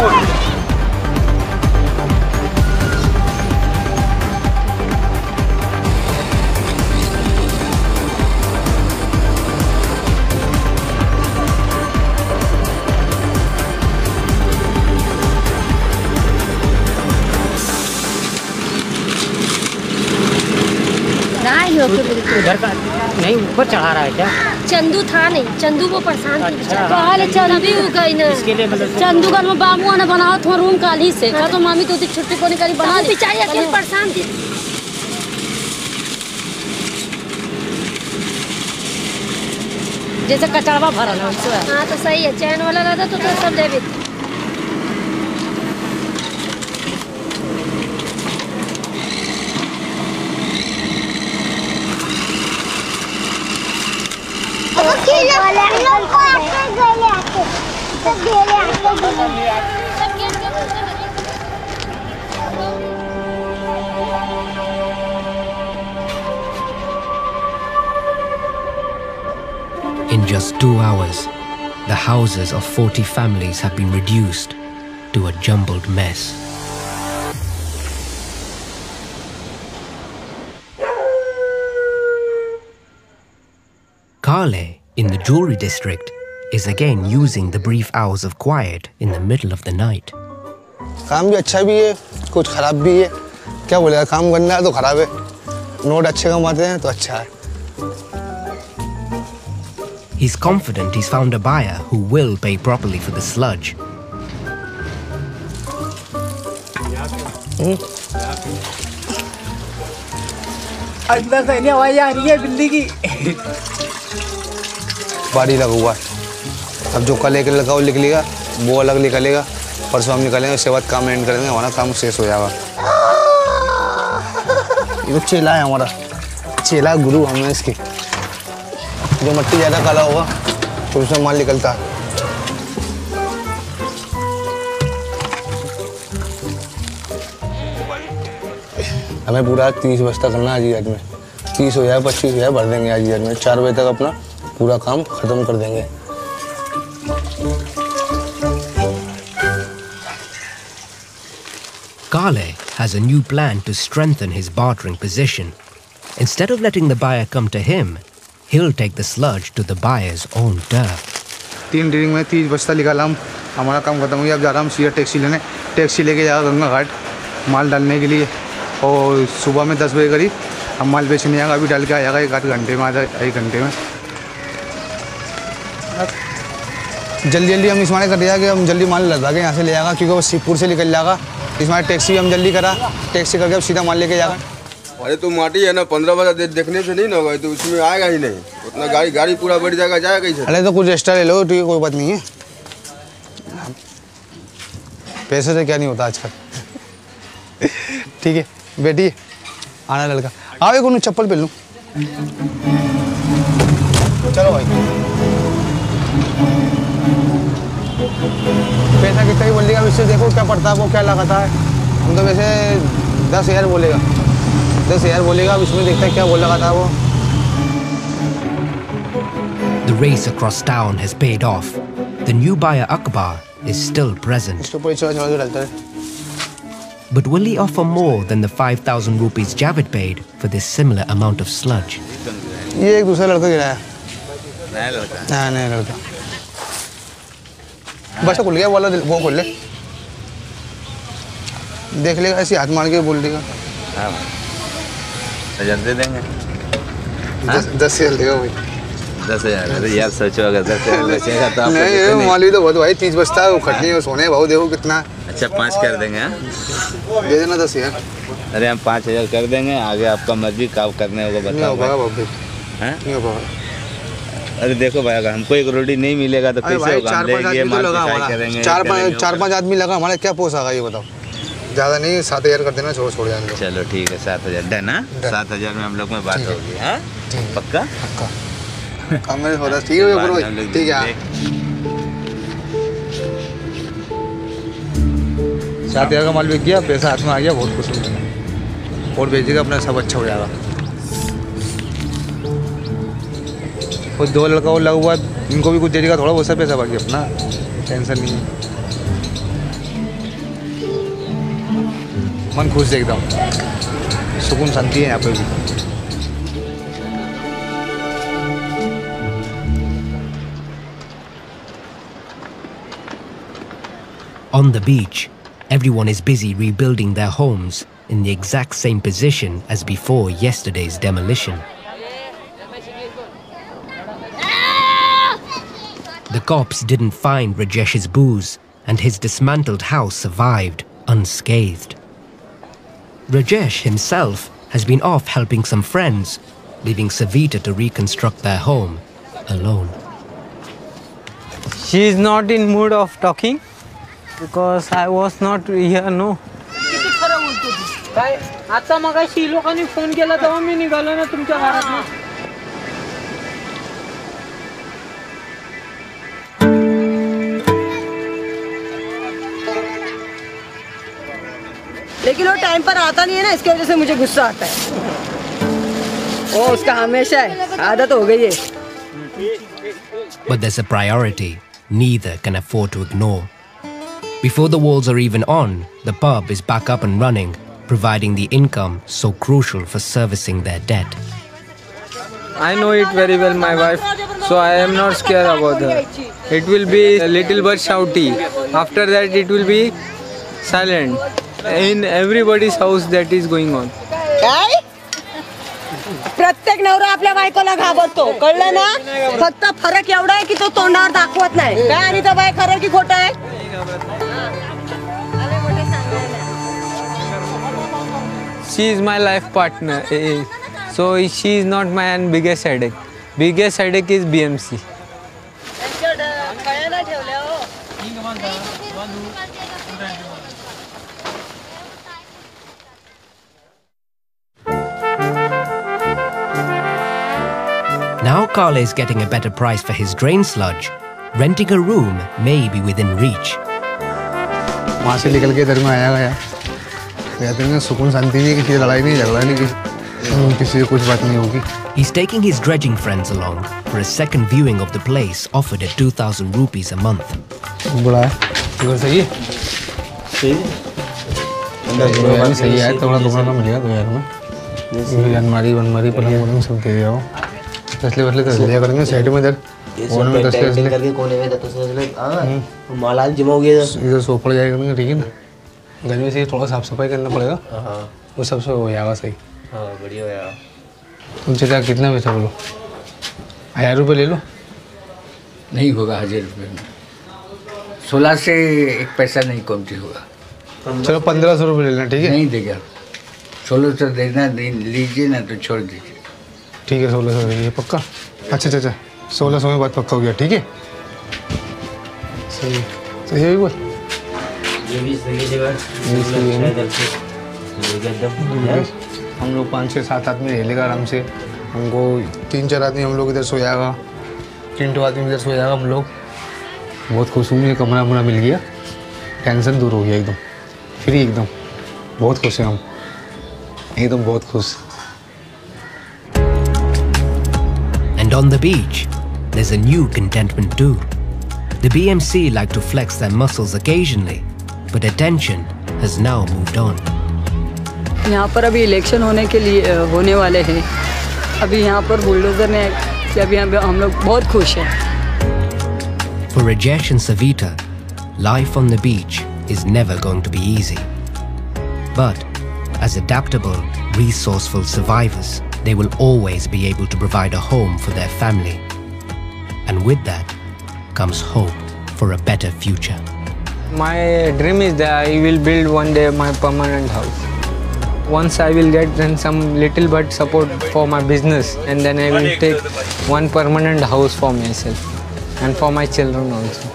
घर का नहीं ऊपर चढ़ा रहा है क्या? चंदू था नहीं, चंदू वो परेशान थी. चंदू गई ना. चंदू का बाबू ने बनाओ थो रूम काली से. तो मामी तो छुट्टी को निकाली बना बेचारी अकेली परेशान थी. जैसे कचड़वा भरा ना. हाँ तो सही है. चैन वाला रहता तो सब ले भी. In just 2 hours, the houses of 40 families have been reduced to a jumbled mess. Kale, in the jewelry district, is again using the brief hours of quiet in the middle of the night. काम भी अच्छा भी है कुछ ख़राब भी है, क्या बोलेगा, काम करना है तो ख़राब है, नोट अच्छे कमाते हैं तो अच्छा है। He's confident he's found a buyer who will pay properly for the sludge. अंदर से नहीं आवाज आ रही है बिल्ली की। बाड़ी लगा हुआ है, अब जो कल एक लगा वो निकलेगा, वो अलग निकलेगा, परसों हम निकलेंगे, उसके बाद काम एंड करेंगे, हमारा काम शेष हो जाएगा। ये तो चेला है हमारा, चेला गुरु हम हैं इसके। जो मट्टी ज़्यादा काला होगा तो उसमें माल निकलता है। हमें पूरा 30 बस्ता करना है आज में, 30 हो जाए 25 हो जाए भर देंगे आज में, 4 बजे तक अपना पूरा काम खत्म कर देंगे। Kale has a new plan to strengthen his bartering position. Instead of letting the buyer come to him, he'll take the sludge to the buyer's own turf. 3 drilling में 30 बस्ता निकाला हम, हमारा काम खत्म हो गया। अब जा रहा हम सीधा टैक्सी लेने, टैक्सी लेके जाएगा गंगा घाट माल डालने के लिए, और सुबह में 10 बजे करीब हम माल बेचने आएगा। अभी डाल के आएगा 1 घंटे में, आधा 1 घंटे में। जल्दी हम इसमाने कर दिया कि हम जल्दी माल लदा के यहाँ से ले आएगा, क्योंकि वो शिवपुर से निकल जाएगा। इसमाने टैक्सी हम जल्दी करा, टैक्सी करके अब सीधा माल लेके जाएगा। अरे तो माटी है ना, 15 बजे देखने से नहीं ना होगा, तो उसमें आएगा ही नहीं, उतना गाड़ी पूरा बढ़ जाएगा, जाएगा कैसे? अरे तो कुछ एक्स्ट्रा ले लो, ठीक है, कोई बात नहीं है, पैसे से क्या नहीं होता आजकल। ठीक है बैठिए, आना लड़का, आओ एक चप्पल पहन लूँ। चलो भाई, पैसा कितना ही बोलेगा, इससे देखो क्या पड़ता है, वो क्या लगाता है। हम तो वैसे 10,000 बोलेगा, 10,000 बोलेगा, अब इसमें देखता है क्या बोल लगाता है वो। The race across town has paid off. The new buyer Akbar is still present. इसके ऊपर चढ़ा डालता है। But will he offer more than the 5,000 rupees Javid paid for this similar amount of sludge? ये एक दूसरा लड़का गिराया, नया लड़का। हाँ नया लड़का। बस खुल गया वाला, वो खोल ले, देख लेगा, ऐसे हाथ मार के बोल देगा। हाँ 10,000 दे देंगे। 10,000 देगा भाई। 10,000? अरे यार सोचो, अगर 10,000 बचेगा तो आप नहीं, माली तो बहुत भाई, 30 बस्ता है, वो खटनी और सोने भाव देखो कितना। अच्छा 5 कर देंगे, हाँ दे देना 10,000। अरे हम 5,000 कर देंगे, आगे आपका मर्जी, काम करने होगा बताओ। नहीं हो पाएगा भाई, नहीं हो पाएगा। अरे देखो भाई, अगर हमको एक रोटी नहीं मिलेगा तो कैसे होगा? 4-5 आदमी लगा, हमारा क्या पोसागा ये बताओ। ज़्यादा नहीं, 7,000 कर देना, छोड़ जाने दो। चलो ठीक है, 7,000 डन है। 7,000 में हम लोग में बात होगी, हाँ पक्का? काम में होता ठीक है ब्रो, ठीक है। 7,000 का माल बिक गया, पैसा हाथ में आ गया, बहुत खुश हो गया, और बेचेगा अपना, सब अच्छा हो जाएगा। और 2 लड़का और लगा हुआ, इनको भी कुछ दे देगा, थोड़ा बहुत सा पैसा बाकी अपना, टेंशन नहीं है, मन खुश है एकदम, सुकून शांति है यहाँ पे भी। On the beach, everyone is busy rebuilding their homes in the exact same position as before yesterday's demolition. The cops didn't find Rajesh's booze, and his dismantled house survived unscathed. Rajesh himself has been off helping some friends, leaving Savita to reconstruct their home alone. She is not in mood of talking because I was not here, no. काय आता मगाशी लोकांनी phone केला तेव्हा मी निघालो ना तुमच्या घरात। लेकिन वो टाइम पर आता नहीं है ना, इसकी वजह से मुझे गुस्सा आता है। वो उसका हमेशा है, आदत हो गई है। But there's a priority neither can afford to ignore. Before the walls are even on, the pub is back up and running, providing the income so crucial for servicing their debt. I know it very well, my wife, so I am not scared about her. It will be a little bit shouty. After that, it will be silent. In everybody's house that is going on. काय? प्रत्येक नवरा आपल्या बायकोला घाबरतो, कळलं ना? फक्त फरक एवढा आहे की तो तोंडावर दाखवत नाही. काय आणि तर बाय खरं की खोटं आहे? She is my life partner, so she is not my biggest headache. Biggest headache is BMC. Now Carl is getting a better price for his drain sludge. Renting a room may be within reach. वहाँ से निकल के इधर में आया गया, कहते हैं सुकून शांति नहीं, किसी लड़ाई नहीं झगड़ा नहीं, किसी से कुछ बात नहीं होगी. He's taking his dredging friends along for a second viewing of the place offered at 2,000 rupees a month. बड़ा है, इधर सही है? सही है? अंदर सही है, थोड़ा कमरा का मिलेगा 2,000 में. अलमारी पलंग सब दे दिया. तसले वसले तो लिया करेंगे साइड में इधर. और में तसले करके कोने में तसले मालाल जमा हो गया इधर सो पड़ जाएगा, ठीक है ना? गर्मी से थोड़ा साफ सफाई करना पड़ेगा. हाँ, वो सब हो जाएगा सही. हाँ, बढ़िया हो जाएगा. तुमसे क्या कितना पैसा बोलो? 1000 रुपये ले लो. नहीं होगा 1000 रुपये में. 16 से एक पैसा नहीं कमती होगा. चलो 1500 रुपये ले लेना, ठीक है? नहीं देगा. 1600 देना, लीजिए ना तो छोड़ दीजिए. ठीक है, 1600 दीजिए पक्का. अच्छा 1600 में बात पक्का हो गया, ठीक है? सही सही है बोल. हम लोग 5, 6, 7 आदमी रह लेगा आराम से. हमको 3, 4 आदमी हम लोग इधर सो जाएगा, 3 आदमी इधर सो जाएगा हम लोग. बहुत खुश हूँ, मुझे कमरा वमरा मिल गया, टेंशन दूर हो गया एकदम, फ्री एकदम. बहुत खुश हैं हम, एकदम बहुत खुश. And on the beach, there's a new contentment too. The BMC like to flex their muscles occasionally, but attention has now moved on. यहाँ पर अभी इलेक्शन होने वाले हैं. अभी यहाँ पर बुलडोजर ने अभी हम लोग बहुत खुश हैं. For Rajesh and Savita, life on the beach is never going to be easy. But as adaptable, resourceful survivors, they will always be able to provide a home for their family. And with that comes hope for a better future. My dream is that I will build one day my permanent house. Once I will get then some little but support for my business, and then I will take one permanent house for myself and for my children also.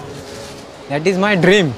That is my dream.